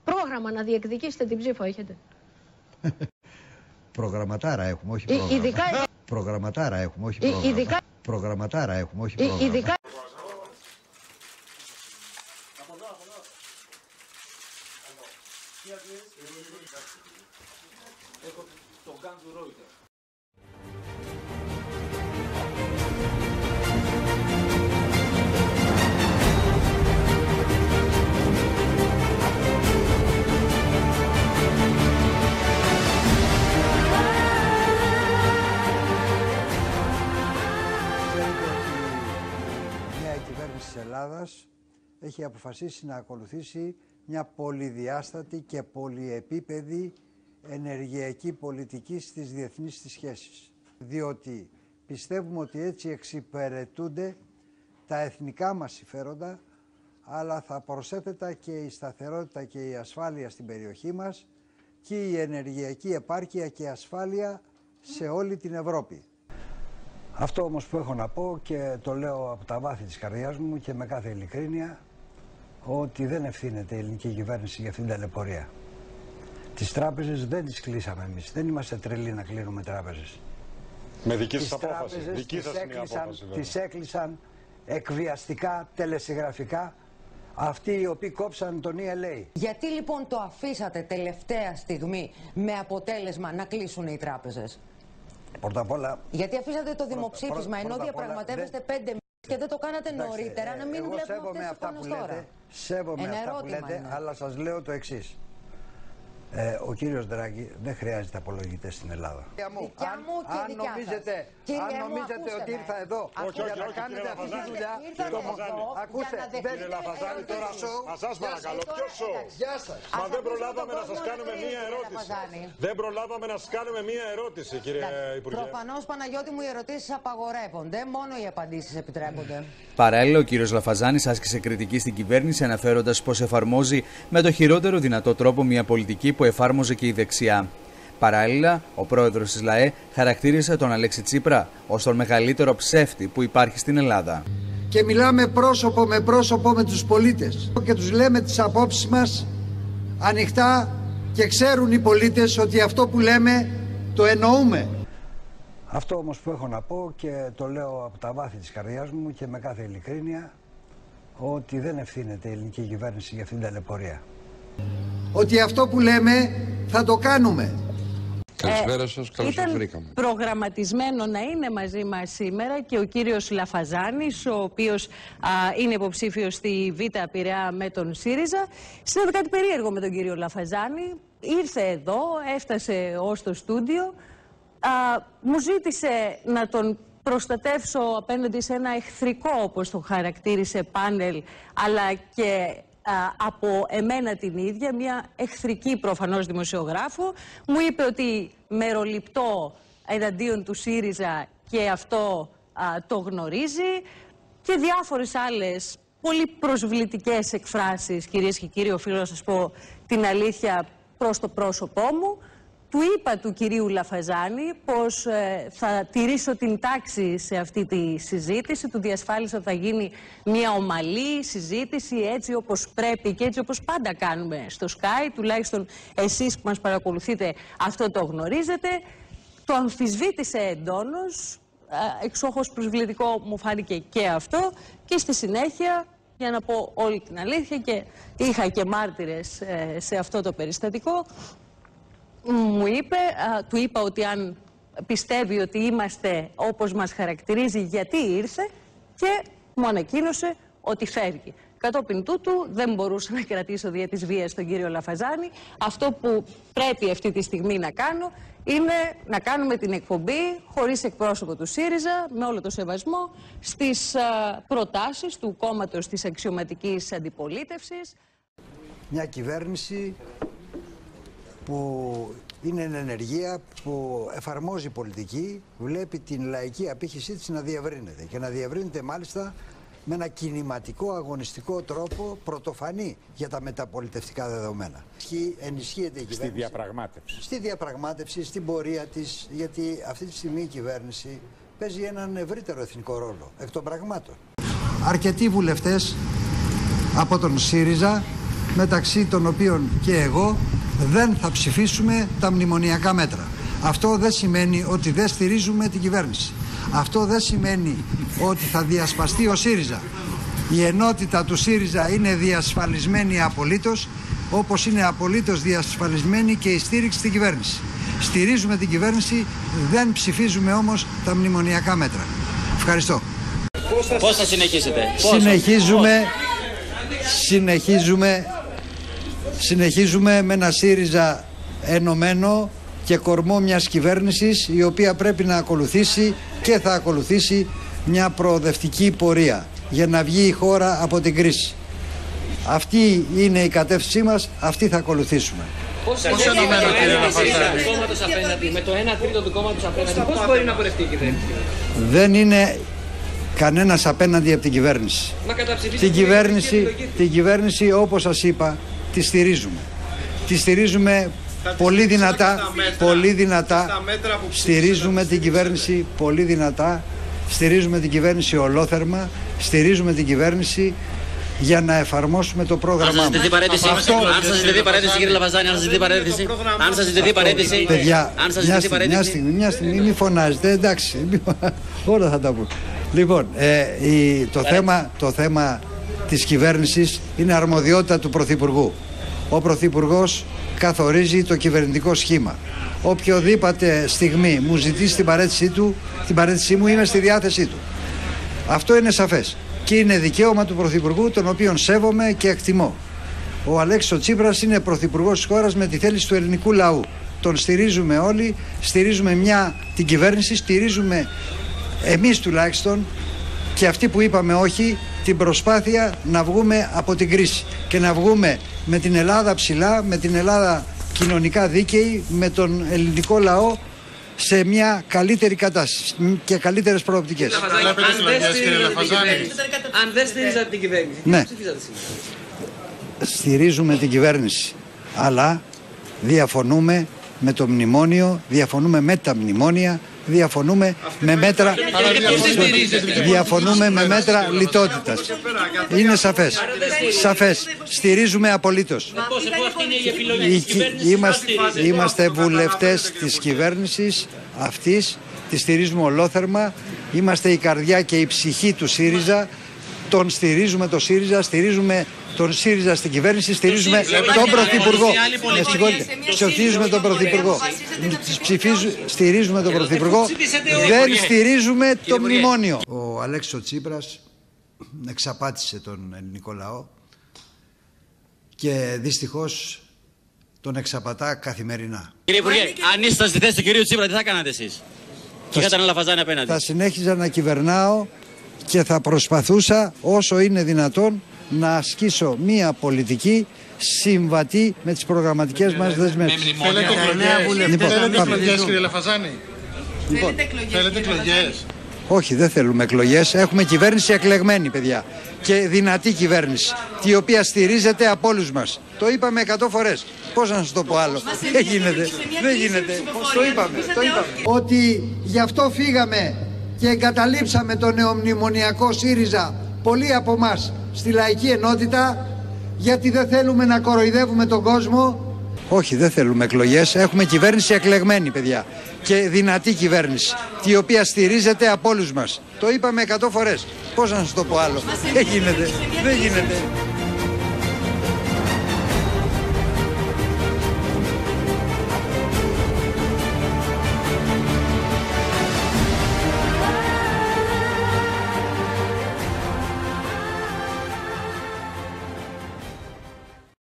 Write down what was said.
Πρόγραμμα να διεκδικήσετε την ψήφο έχετε? Προγραμματάρα έχουμε, όχι πρόγραμμα. Ειδικά... Προγραμματάρα έχουμε, όχι πρόγραμμα. Ειδικά... Προγραμματάρα έχουμε, όχι πρόγραμμα. Ειδικά... Έχω τον γκάν του Ρόιτερ. Της Ελλάδας έχει αποφασίσει να ακολουθήσει μια πολυδιάστατη και πολυεπίπεδη ενεργειακή πολιτική στις διεθνείς της σχέσεις. Διότι πιστεύουμε ότι έτσι εξυπηρετούνται τα εθνικά μας συμφέροντα, αλλά θα προσέθετα και η σταθερότητα και η ασφάλεια στην περιοχή μας και η ενεργειακή επάρκεια και ασφάλεια σε όλη την Ευρώπη. Αυτό όμως που έχω να πω και το λέω από τα βάθη της καρδιάς μου και με κάθε ειλικρίνεια, ότι δεν ευθύνεται η ελληνική κυβέρνηση για αυτήν την ταλαιπωρία. Τις τράπεζες δεν τις κλείσαμε εμείς, δεν είμαστε τρελοί να κλείνουμε τράπεζες. Με δική σας απόφαση, δική σας είναι η απόφαση. Τις έκλεισαν εκβιαστικά, τελεσυγραφικά, αυτοί οι οποίοι κόψαν τον ELA. Γιατί λοιπόν το αφήσατε τελευταία στιγμή με αποτέλεσμα να κλείσουν οι τράπεζες? Πρώτα απ' όλα, γιατί αφήσατε το δημοψήφισμα ενώ διαπραγματεύεστε 5 μήνες και δεν το κάνατε νωρίτερα, να μην βλέπουμε αυτές τις εικόνες τώρα? Σέβομαι αυτά που λέτε, αλλά σας λέω το εξής. Ο κύριος Ντράγκη δεν χρειάζεται απολογητές στην Ελλάδα. Αν νομίζετε ότι ήρθα εδώ για να κάνετε αυτή τη δουλειά, ακούστε, κύριε Λαφαζάνη, τώρα σας παρακαλώ, ποιο σοου? Γεια σας. Μα δεν προλάβαμε να σας κάνουμε μία ερώτηση. Δεν προλάβαμε να σας κάνουμε μία ερώτηση, κύριε Υπουργέ. Προφανώς, Παναγιώτη μου, οι ερωτήσεις απαγορεύονται, μόνο οι απαντήσεις επιτρέπονται. Παράλληλα, ο κύριος Λαφαζάνης άσκησε κριτική στην κυβέρνηση, αναφέροντας πως εφαρμόζει με το χειρότερο δυνατό τρόπο μια πολιτική που εφάρμοζε και η δεξιά. Παράλληλα, ο πρόεδρος της ΛΑΕ χαρακτήρισε τον Αλέξη Τσίπρα ως τον μεγαλύτερο ψεύτη που υπάρχει στην Ελλάδα. Και μιλάμε πρόσωπο με τους πολίτες και τους λέμε τις απόψεις μας ανοιχτά και ξέρουν οι πολίτες ότι αυτό που λέμε το εννοούμε. Αυτό όμως που έχω να πω και το λέω από τα βάθη της καρδιάς μου και με κάθε ειλικρίνεια, ότι δεν ευθύνεται η ελληνική κυβέρνηση για αυτήν την ταλαιπωρία. Ότι αυτό που λέμε θα το κάνουμε. Καλησπέρα σας, καλώς σας βρήκαμε. Ήταν προγραμματισμένο να είναι μαζί μας σήμερα και ο κύριος Λαφαζάνης, ο οποίος είναι υποψήφιος στη Β' Πειραιά με τον ΣΥΡΙΖΑ. Συνέβη κάτι περίεργο με τον κύριο Λαφαζάνη. Ήρθε εδώ, έφτασε ως το στούντιο, μου ζήτησε να τον προστατεύσω απέναντι σε ένα εχθρικό, όπως το χαρακτήρισε, πάνελ, αλλά και από εμένα την ίδια, μια εχθρική προφανώς δημοσιογράφο. Μου είπε ότι μεροληπτώ εναντίον του ΣΥΡΙΖΑ και αυτό το γνωρίζει, και διάφορες άλλες πολύ προσβλητικές εκφράσεις, κυρίες και κύριοι, οφείλω να σας πω την αλήθεια, προς το πρόσωπό μου. Του είπα του κυρίου Λαφαζάνη πως θα τηρήσω την τάξη σε αυτή τη συζήτηση. Του διασφάλισα ότι θα γίνει μια ομαλή συζήτηση, έτσι όπως πρέπει και έτσι όπως πάντα κάνουμε στο Sky. Τουλάχιστον εσείς που μας παρακολουθείτε αυτό το γνωρίζετε. Το αμφισβήτησε εντόνως, εξόχως προσβλητικό μου φάνηκε και αυτό, και στη συνέχεια, για να πω όλη την αλήθεια, και είχα και μάρτυρες σε αυτό το περιστατικό, μου είπε, του είπα ότι αν πιστεύει ότι είμαστε όπως μας χαρακτηρίζει, γιατί ήρθε, και μου ανακοίνωσε ότι φεύγει. Κατόπιν τούτου δεν μπορούσα να κρατήσω δια της βίας τον κύριο Λαφαζάνη. Αυτό που πρέπει αυτή τη στιγμή να κάνω είναι να κάνουμε την εκπομπή χωρίς εκπρόσωπο του ΣΥΡΙΖΑ, με όλο το σεβασμό στις προτάσεις του κόμματος της αξιωματικής αντιπολίτευσης. Μια κυβέρνηση που είναι εν ενεργεία, που εφαρμόζει πολιτική, βλέπει την λαϊκή απήχησή της να διευρύνεται, και να διευρύνεται μάλιστα με ένα κινηματικό, αγωνιστικό τρόπο, πρωτοφανή για τα μεταπολιτευτικά δεδομένα. Ενισχύεται η κυβέρνηση στη διαπραγμάτευση, στην πορεία της, γιατί αυτή τη στιγμή η κυβέρνηση παίζει έναν ευρύτερο εθνικό ρόλο, εκ των πραγμάτων. Αρκετοί βουλευτές από τον ΣΥΡΙΖΑ μεταξύ των οποίων και εγώ, δεν θα ψηφίσουμε τα μνημονιακά μέτρα. Αυτό δεν σημαίνει ότι δεν στηρίζουμε την κυβέρνηση. Αυτό δεν σημαίνει ότι θα διασπαστεί ο ΣΥΡΙΖΑ. Η ενότητα του ΣΥΡΙΖΑ είναι διασφαλισμένη απολύτως, όπως είναι απολύτως διασφαλισμένη και η στήριξη στην κυβέρνηση. Στηρίζουμε την κυβέρνηση, δεν ψηφίζουμε όμως τα μνημονιακά μέτρα. Ευχαριστώ. Πώς θα συνεχίσετε? Συνεχίζουμε με ένα ΣΥΡΙΖΑ ενωμένο και κορμό μιας κυβέρνησης, η οποία πρέπει να ακολουθήσει και θα ακολουθήσει μια προοδευτική πορεία για να βγει η χώρα από την κρίση. Αυτή είναι η κατεύθυνσή μας, αυτή θα ακολουθήσουμε. Πώς ενωμένο, κύριε Λαφαζάνη? Με το 1 τρίτο του κόμματος απέναντι, πώς μπορεί να πορευτεί η κυβέρνηση? Δεν είναι κανένας απέναντι από την κυβέρνηση. Την κυβέρνηση, όπως σας είπα, τη στηρίζουμε. Τη στηρίζουμε πολύ δυνατά, στηρίζουμε την κυβέρνηση πολύ δυνατά, στηρίζουμε την κυβέρνηση ολόθερμα, στηρίζουμε την κυβέρνηση για να εφαρμόσουμε το πρόγραμμά μας. Αν σας ζητηθεί παρέτηση, κύριε Λαφαζάνη, παιδιά, μια στιγμή, μη φωνάζετε, εντάξει, όλα θα τα πούμε. Λοιπόν, το θέμα της κυβέρνησης είναι αρμοδιότητα του Πρωθυπουργού. Ο Πρωθυπουργός καθορίζει το κυβερνητικό σχήμα. Οποιοδήποτε στιγμή μου ζητήσει την παρέτησή μου, είμαι στη διάθεσή του. Αυτό είναι σαφές. Και είναι δικαίωμα του Πρωθυπουργού, τον οποίον σέβομαι και εκτιμώ. Ο Αλέξης Τσίπρας είναι Πρωθυπουργός της χώρας με τη θέληση του ελληνικού λαού. Τον στηρίζουμε όλοι, στηρίζουμε την κυβέρνηση, στηρίζουμε εμείς τουλάχιστον και αυτοί που είπαμε όχι, την προσπάθεια να βγούμε από την κρίση και να βγούμε με την Ελλάδα ψηλά, με την Ελλάδα κοινωνικά δίκαιη, με τον ελληνικό λαό σε μια καλύτερη κατάσταση και καλύτερες προοπτικές. Αν δεν στηρίζατε την κυβέρνηση, ναι, στηρίζουμε την κυβέρνηση, αλλά διαφωνούμε με το μνημόνιο, διαφωνούμε με τα μνημόνια, διαφωνούμε με μέτρα λιτότητας. Είναι σαφές. Στηρίζουμε απολύτως. Είμαστε βουλευτές της κυβέρνησης αυτής, τη στηρίζουμε ολόθερμα, είμαστε η καρδιά και η ψυχή του ΣΥΡΙΖΑ, τον στηρίζουμε το ΣΥΡΙΖΑ, στηρίζουμε τον ΣΥΡΙΖΑ στην κυβέρνηση, στηρίζουμε τον Πρωθυπουργό. Στηρίζουμε τον Πρωθυπουργό. Στηρίζουμε τον Πρωθυπουργό. Δεν στηρίζουμε το μνημόνιο. Ο Αλέξης Τσίπρας εξαπάτησε τον ελληνικό λαό και δυστυχώς τον εξαπατά καθημερινά. Κύριε Υπουργέ, αν ήσασταν στη θέση του κυρίου Τσίπρα, τι θα κάνατε εσείς? Και είχατε ένα Λαφαζάνη απέναντι. Θα συνέχιζα να κυβερνάω και θα προσπαθούσα όσο είναι δυνατόν να ασκήσω μία πολιτική συμβατή με τις προγραμματικές μας δεσμεύσεις. Θέλετε εκλογές, κύριε Λαφαζάνη? Θέλετε εκλογές? Όχι, δεν θέλουμε εκλογές. Έχουμε κυβέρνηση εκλεγμένη, παιδιά. Και δυνατή κυβέρνηση, η οποία στηρίζεται από όλους μας. Το είπαμε 100 φορές. Πώς να σας το πω άλλο? Δεν γίνεται. Το είπαμε. Ότι γι' αυτό φύγαμε και εγκαταλείψαμε το νεομνημονιακό ΣΥΡΙΖΑ, πολλοί από εμάς, στη λαϊκή ενότητα, γιατί δεν θέλουμε να κοροϊδεύουμε τον κόσμο. Όχι, δεν θέλουμε εκλογές. Έχουμε κυβέρνηση εκλεγμένη, παιδιά. Και δυνατή κυβέρνηση, η οποία στηρίζεται από όλους μας. Το είπαμε 100 φορές. Πώς να σας το πω άλλο? Δεν γίνεται.